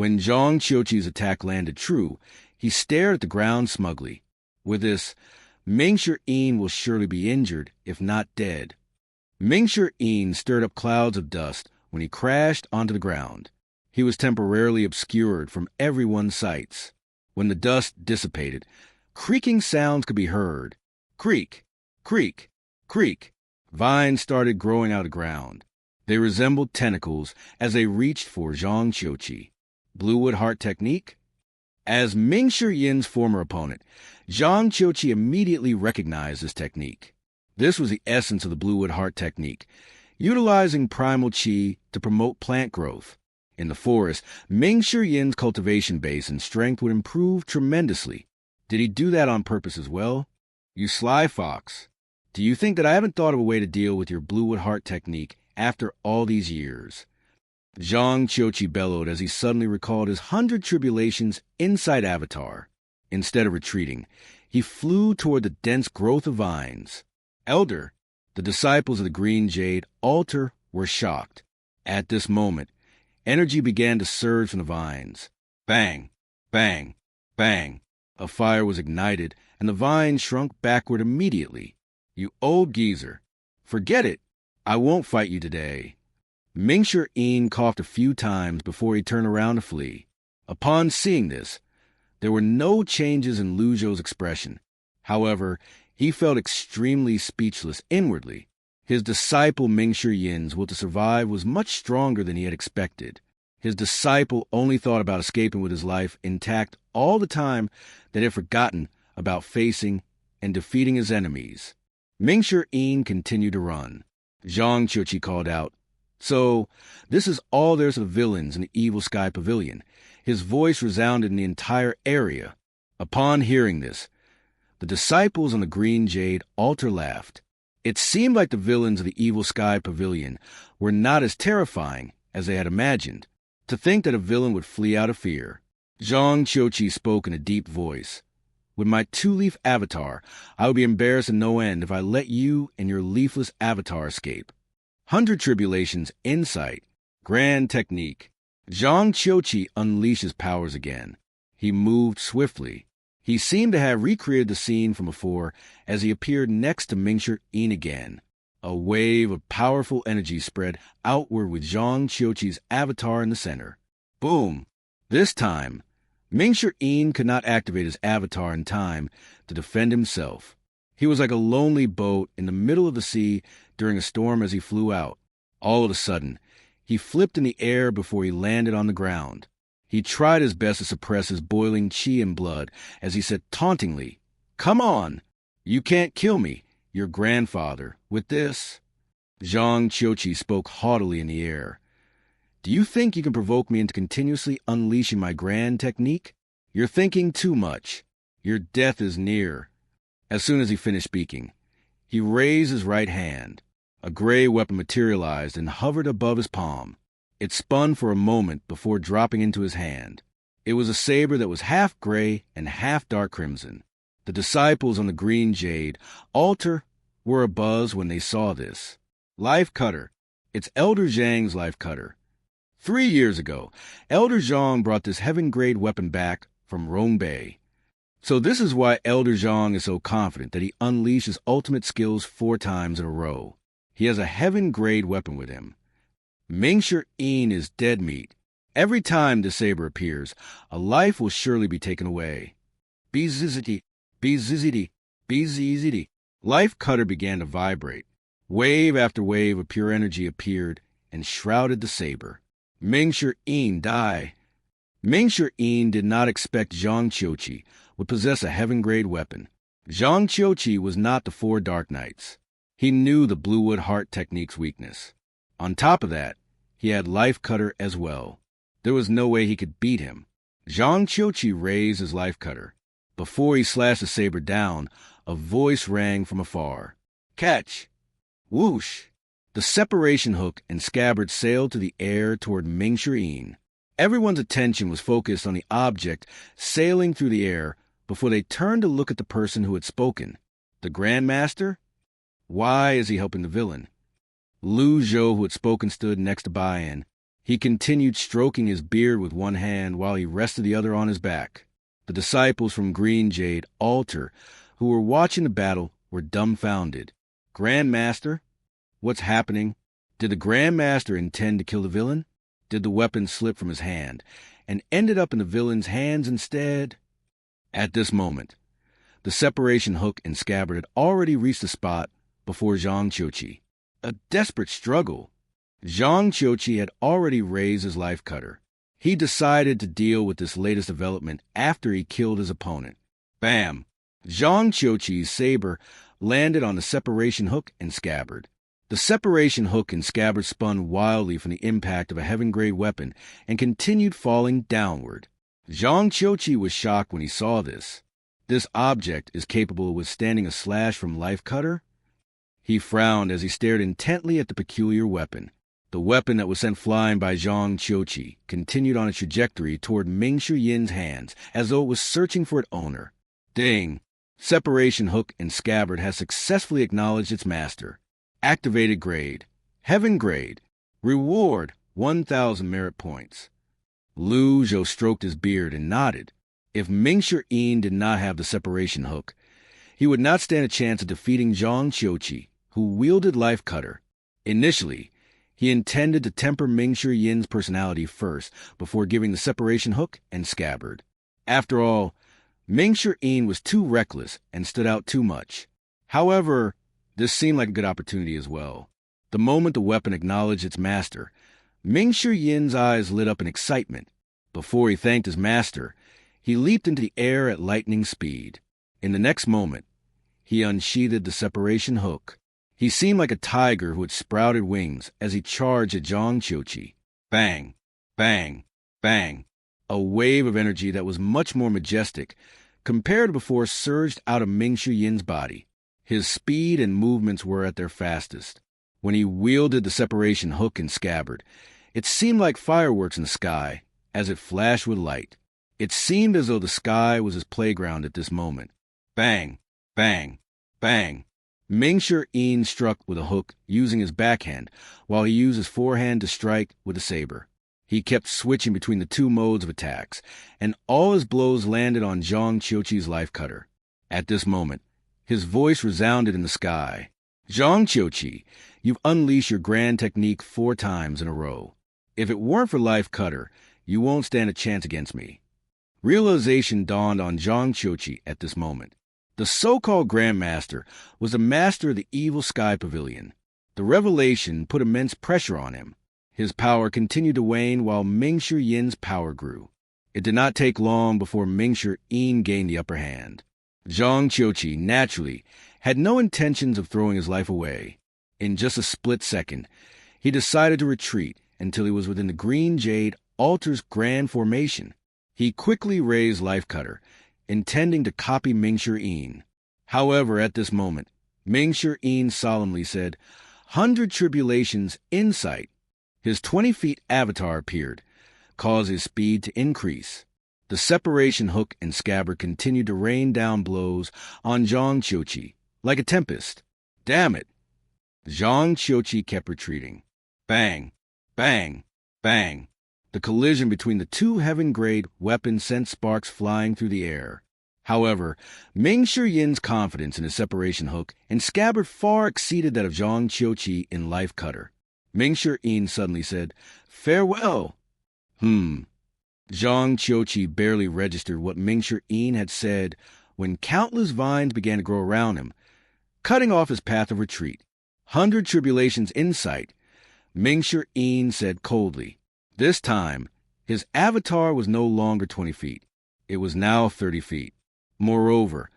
When Zhang Qiuqi's attack landed true, he stared at the ground smugly. With this, Mingshi will surely be injured, if not dead. Mingshi stirred up clouds of dust when he crashed onto the ground. He was temporarily obscured from everyone's sights. When the dust dissipated, creaking sounds could be heard. Creak, creak, creak. Vines started growing out of the ground. They resembled tentacles as they reached for Zhang Qiuqi. Bluewood Heart Technique? As Mingshi former opponent, Zhang Qiuqi immediately recognized this technique. This was the essence of the Bluewood Heart Technique, utilizing primal qi to promote plant growth. In the forest, Mingshi cultivation base and strength would improve tremendously. Did he do that on purpose as well? You sly fox. Do you think that I haven't thought of a way to deal with your Bluewood Heart Technique after all these years? Zhang Qiuqi bellowed as he suddenly recalled his 100 tribulations inside Avatar. Instead of retreating, he flew toward the dense growth of vines. Elder, the disciples of the Green Jade altar, were shocked. At this moment, energy began to surge from the vines. Bang, bang, bang. A fire was ignited, and the vines shrunk backward immediately. You old geezer. Forget it. I won't fight you today. Mingshi coughed a few times before he turned around to flee. Upon seeing this, there were no changes in Lu Zhou's expression. However, he felt extremely speechless inwardly. His disciple Mingshi will to survive was much stronger than he had expected. His disciple only thought about escaping with his life intact all the time that he had forgotten about facing and defeating his enemies. Mingshi continued to run. Zhang Qiuqi called out, "So, this is all there's of villains in the Evil Sky Pavilion." His voice resounded in the entire area. Upon hearing this, the disciples on the Green Jade altar laughed. It seemed like the villains of the Evil Sky Pavilion were not as terrifying as they had imagined. To think that a villain would flee out of fear. Zhang Qiuqi spoke in a deep voice. With my two-leaf avatar, I would be embarrassed in no end if I let you and your leafless avatar escape. 100 tribulations, insight, grand technique. Zhang Qiuqi unleashed his powers again. He moved swiftly. He seemed to have recreated the scene from before as he appeared next to Mingshi again. A wave of powerful energy spread outward with Zhang Qiuqi's avatar in the center. Boom! This time, Mingshi could not activate his avatar in time to defend himself. He was like a lonely boat in the middle of the sea during a storm as he flew out. All of a sudden, he flipped in the air before he landed on the ground. He tried his best to suppress his boiling qi and blood as he said tauntingly, "Come on! You can't kill me, your grandfather, with this." Zhang Qiuqi spoke haughtily in the air. "Do you think you can provoke me into continuously unleashing my grand technique? You're thinking too much. Your death is near." As soon as he finished speaking, he raised his right hand. A gray weapon materialized and hovered above his palm. It spun for a moment before dropping into his hand. It was a saber that was half gray and half dark crimson. The disciples on the Green Jade altar were abuzz when they saw this. Life Cutter. It's Elder Zhang's Life Cutter. 3 years ago, Elder Zhang brought this heaven-grade weapon back from Rongbei. So this is why Elder Zhang is so confident that he unleashed his ultimate skills 4 times in a row. He has a heaven-grade weapon with him. Mingshi is dead meat. Every time the saber appears, a life will surely be taken away. Be-zizzity, be-zizzity, be-zizzity. Life Cutter began to vibrate. Wave after wave of pure energy appeared and shrouded the saber. Mingshi die. Mingshi did not expect Zhang Qiuqi would possess a heaven-grade weapon. Zhang Qiuqi was not the 4 Dark Knights. He knew the Bluewood Heart Technique's weakness. On top of that, he had Life Cutter as well. There was no way he could beat him. Zhang Qiuqi raised his Life Cutter. Before he slashed the saber down, a voice rang from afar. "Catch!" Whoosh! The separation hook and scabbard sailed to the air toward Mingshi. Everyone's attention was focused on the object sailing through the air before they turned to look at the person who had spoken. The Grandmaster? Why is he helping the villain? Lu Zhou, who had spoken, stood next to Bayan. He continued stroking his beard with one hand while he rested the other on his back. The disciples from Green Jade Altar, who were watching the battle, were dumbfounded. Grand Master? What's happening? Did the Grand Master intend to kill the villain? Did the weapon slip from his hand and ended up in the villain's hands instead? At this moment, the separation hook and scabbard had already reached the spot before Zhang Qiuqi. A desperate struggle. Zhang Qiuqi had already raised his life cutter. He decided to deal with this latest development after he killed his opponent. Bam! Zhang Qiuqi's saber landed on the separation hook and scabbard. The separation hook and scabbard spun wildly from the impact of a heaven-grade weapon and continued falling downward. Zhang Qiuqi was shocked when he saw this. This object is capable of withstanding a slash from life cutter? He frowned as he stared intently at the peculiar weapon. The weapon that was sent flying by Zhang Qiuqi continued on its trajectory toward Mingshi Yin's hands as though it was searching for its owner. Ding! Separation hook and scabbard has successfully acknowledged its master. Activated grade. Heaven grade. Reward 1,000 merit points. Lu Zhou stroked his beard and nodded. If Mingshi Yin did not have the separation hook, he would not stand a chance of defeating Zhang Qiuqi, who wielded life cutter. Initially, he intended to temper Mingshi Yin's personality first before giving the separation hook and scabbard. After all, Mingshi Yin was too reckless and stood out too much. However, this seemed like a good opportunity as well. The moment the weapon acknowledged its master, Mingshi Yin's eyes lit up in excitement. Before he thanked his master, he leaped into the air at lightning speed. In the next moment, he unsheathed the separation hook. He seemed like a tiger who had sprouted wings as he charged at Zhang Qiuqi. Bang! Bang! Bang! A wave of energy that was much more majestic compared to before surged out of Mingshi Yin's body. His speed and movements were at their fastest. When he wielded the separation hook and scabbard, it seemed like fireworks in the sky as it flashed with light. It seemed as though the sky was his playground at this moment. Bang! Bang! Bang! Mingshi Yin struck with a hook using his backhand, while he used his forehand to strike with a saber. He kept switching between the two modes of attacks, and all his blows landed on Zhang Qiuqi's life cutter. At this moment, his voice resounded in the sky. Zhang Qiuqi, you've unleashed your grand technique 4 times in a row. If it weren't for life cutter, you won't stand a chance against me. Realization dawned on Zhang Qiuqi at this moment. The so-called Grandmaster was the master of the evil sky pavilion. The revelation put immense pressure on him. His power continued to wane while Mingshi Yin's power grew. It did not take long before Mingshi Yin gained the upper hand. Zhang Qiuqi, naturally, had no intentions of throwing his life away. In just a split second, he decided to retreat until he was within the Green Jade Altar's grand formation. He quickly raised life cutter, intending to copy Mingshi Yin. However, at this moment, Mingshi Yin solemnly said, 100 tribulations insight. His 20-feet avatar appeared, caused his speed to increase. The separation hook and scabbard continued to rain down blows on Zhang Qiuqi, like a tempest. Damn it! Zhang Qiuqi kept retreating. Bang! Bang! Bang! The collision between the two heaven-grade weapons sent sparks flying through the air. However, Mingshi Yin's confidence in his separation hook and scabbard far exceeded that of Zhang Qiuqi in life cutter. Mingshi Yin suddenly said, "Farewell." Zhang Qiuqi barely registered what Mingshi Yin had said when countless vines began to grow around him, cutting off his path of retreat. 100 tribulations in sight, Mingshi Yin said coldly. This time, his avatar was no longer 20 feet. It was now 30 feet. Moreover,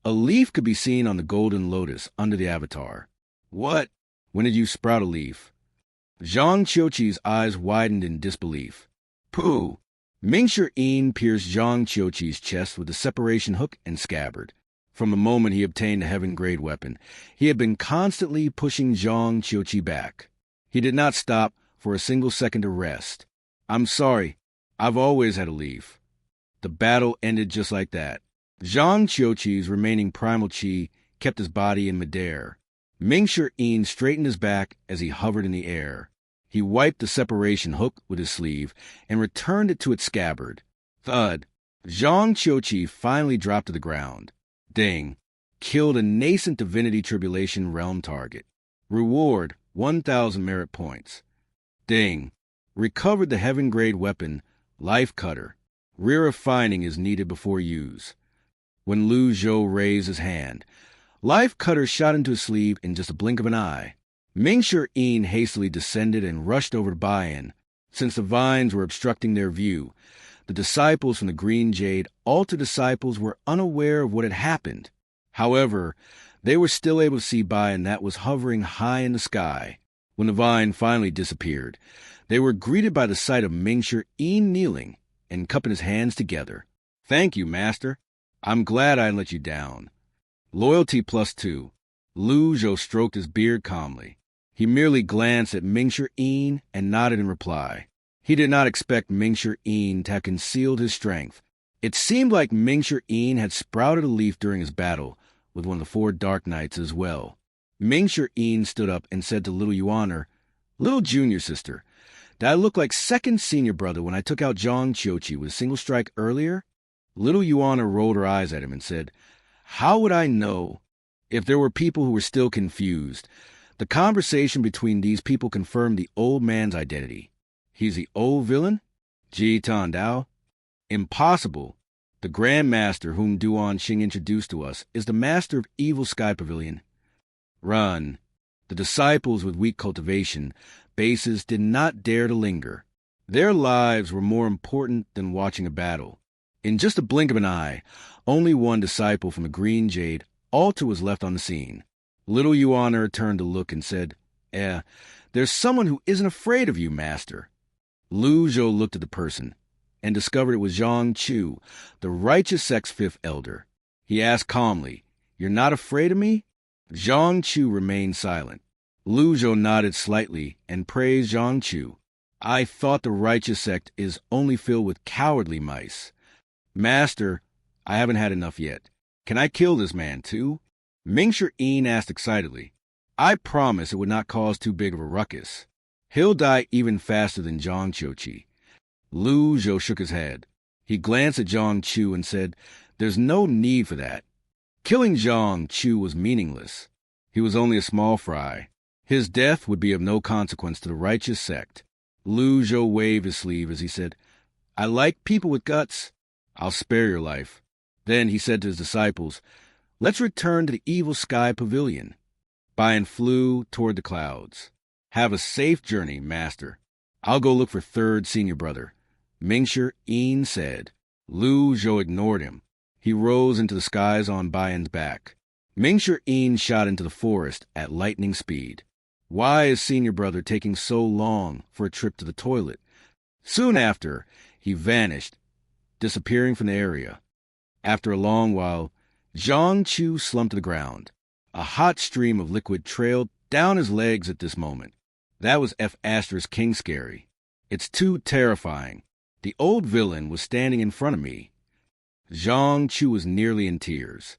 a leaf could be seen on the golden lotus under the avatar. What? When did you sprout a leaf? Zhang Qiuqi's eyes widened in disbelief. Pooh! Mingshi Yin pierced Zhang Qiuqi's chest with the separation hook and scabbard. From the moment he obtained the heaven-grade weapon, he had been constantly pushing Zhang Qiuqi back. He did not stop for a single second to rest. I'm sorry, I've always had a leaf. The battle ended just like that. Zhang Qiuqi's remaining primal chi kept his body in midair. Mingshi Yin straightened his back as he hovered in the air. He wiped the separation hook with his sleeve and returned it to its scabbard. Thud. Zhang Qiuqi finally dropped to the ground. Ding. Killed a nascent Divinity Tribulation realm target. Reward, 1,000 merit points. Ding. Recovered the heaven-grade weapon, Life Cutter. Re-refining is needed before use. When Lu Zhou raised his hand, Life Cutter shot into his sleeve in just a blink of an eye. Mingshi-yin hastily descended and rushed over to Bayan. Since the vines were obstructing their view, the disciples from the Green Jade Altar disciples were unaware of what had happened. However, they were still able to see Bayan that was hovering high in the sky. When the vine finally disappeared, they were greeted by the sight of Mingshi-yin kneeling and cupping his hands together. "Thank you, Master. I'm glad I let you down." Loyalty +2. Lu Zhou stroked his beard calmly. He merely glanced at Mingshi-yin and nodded in reply. He did not expect Mingshi-yin to have concealed his strength. It seemed like Mingshi-yin had sprouted a leaf during his battle with one of the 4 Dark Knights as well. Mingshi-yin stood up and said to little Yuan, "Little junior sister, did I look like second senior brother when I took out Zhang Qiuqi with a single strike earlier?" Little Yuan rolled her eyes at him and said, "How would I know?" If there were people who were still confused, the conversation between these people confirmed the old man's identity. He's the old villain? Ji Tan Dao? Impossible. The Grand Master whom Duan Xing introduced to us is the master of Evil Sky Pavilion. Run. The disciples with weak cultivation bases did not dare to linger. Their lives were more important than watching a battle. In just a blink of an eye, only one disciple from the Green Jade Altar was left on the scene. Little Yuan turned to look and said, there's someone who isn't afraid of you, Master." Lu Zhou looked at the person and discovered it was Zhang Chu, the righteous sect's 5th elder. He asked calmly, "You're not afraid of me?" Zhang Chu remained silent. Lu Zhou nodded slightly and praised Zhang Chu. "I thought the righteous sect is only filled with cowardly mice." "Master, I haven't had enough yet. Can I kill this man too?" Mingshi-yin asked excitedly. "I promise it would not cause too big of a ruckus. He'll die even faster than Zhang Qiuqi." Lu Zhou shook his head. He glanced at Zhang Chu and said, "There's no need for that." Killing Zhang Chu was meaningless. He was only a small fry. His death would be of no consequence to the righteous sect. Lu Zhou waved his sleeve as he said, "I like people with guts. I'll spare your life." Then he said to his disciples, "Let's return to the Evil Sky Pavilion." Bayan flew toward the clouds. "Have a safe journey, Master. I'll go look for 3rd senior brother," Mingshi-yin said. Lu Zhou ignored him. He rose into the skies on Bayan's back. Mingshi-yin shot into the forest at lightning speed. Why is senior brother taking so long for a trip to the toilet? Soon after, he vanished, disappearing from the area. After a long while, Zhang Chu slumped to the ground. A hot stream of liquid trailed down his legs at this moment. That was F** King Scary. It's too terrifying. The old villain was standing in front of me. Zhang Chu was nearly in tears.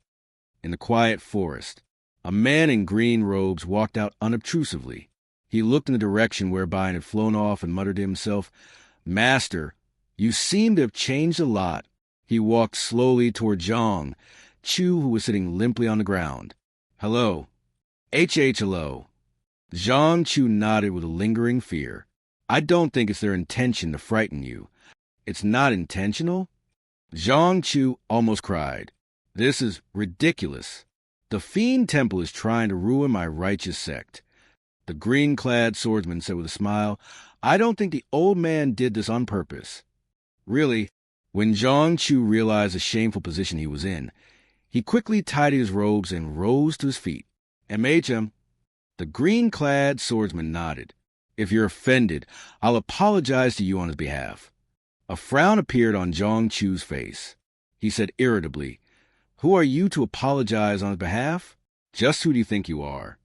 In the quiet forest, a man in green robes walked out unobtrusively. He looked in the direction where Bayan had flown off and muttered to himself, "Master, you seem to have changed a lot." He walked slowly toward Zhang Chu, who was sitting limply on the ground. "Hello." Hello." Zhang Chu nodded with a lingering fear. "I don't think it's their intention to frighten you." "It's not intentional?" Zhang Chu almost cried. "This is ridiculous. The Fiend Temple is trying to ruin my righteous sect." The green-clad swordsman said with a smile, "I don't think the old man did this on purpose." Really, when Zhang Chu realized the shameful position he was in, he quickly tidied his robes and rose to his feet. "MHM." The green-clad swordsman nodded. "If you're offended, I'll apologize to you on his behalf." A frown appeared on Zhang Chu's face. He said irritably, "Who are you to apologize on his behalf? Just who do you think you are?"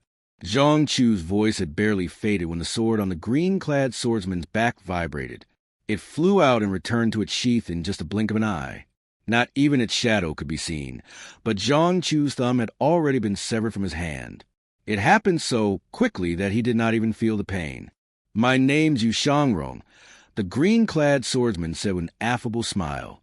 Zhang Chu's voice had barely faded when the sword on the green-clad swordsman's back vibrated. It flew out and returned to its sheath in just a blink of an eye. Not even its shadow could be seen, but Zhang Chu's thumb had already been severed from his hand. It happened so quickly that he did not even feel the pain. My name's Yushangrong, the green-clad swordsman said with an affable smile.